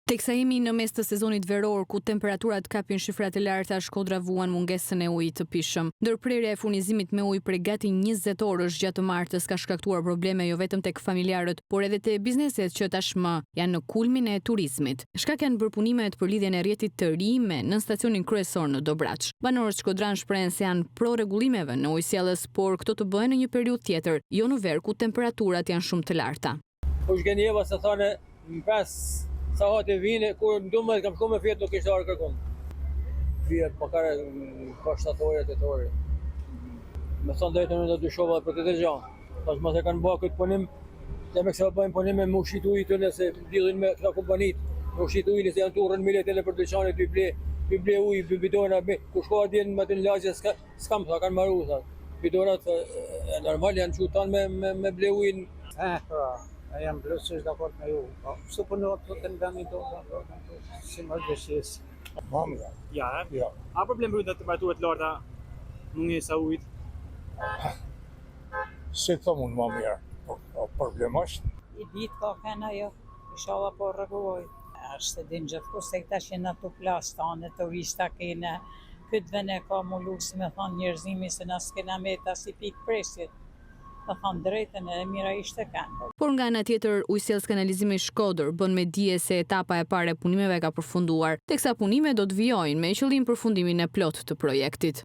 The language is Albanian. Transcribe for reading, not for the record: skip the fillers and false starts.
Teksa jemi në mes të sezonit veror, ku temperaturat kapin shifrat e larta, Shkodra vuan mungesën e ujit të pishëm. Ndërprerja e furnizimit me ujë prej gati 20 orësh gjatë martës ka shkaktuar probleme jo vetëm tek familjarët, por edhe te bizneset që tashmë janë në kulmin e turizmit. Shkak janë bërpunimet për lidhjen e rrjetit të ri me nën stacionin kryesor në Dobraç. Banorët shkodran shprehen se janë pro rregullimeve në ujësjellës, por këto të bëhen në një periudhë tjetër, jo në ver ku temperaturat janë shumë të larta. Po shgenjeva se thane sa hati vine, kur ndumë kam shku me fjetë nuk ishte arë kërkum. Fjetë pakare ka 7 ore, 8 ore. Me thonë drejtën në të dyshova për të gjanë. Tash mas e kanë bëha këtë punim, dhe me kësa bëjmë punim me më ushqit ujë të nëse lidhin me këta kompanit. Me ushqit ujë nëse janë të urën miletele për dyqanit, dy ble ujë, dy bidona, ku shkoha djenë me të në lagje, s'kam, sa kanë maru, sa. Bidonat normal janë që tanë me ble ujën. Jam plotësisht dakord me ju. Kështu punohet të në vendin tonë, si më dëshjes. Mamja. Ja, Ja. A problem brenda temperaturat larta, mungesa ujit? Si thëmë unë më mirë, problem është. I ditë ka kena jo, inshallah po rregulloj. Është din gjithkusht se këta që në të plasë tonë, turista kene, këtë vene ka mullu si me thonë njerëzimi se na s'kena meta si pikë presit. Të thonë drejtën e mira ishte kanë. Por nga ana tjetër, ujësjellës kanalizimi Shkodër bën me dije se etapa e parë e punimeve ka përfunduar, teksa punimet do të vijojnë me qëllim përfundimin e plot të projektit.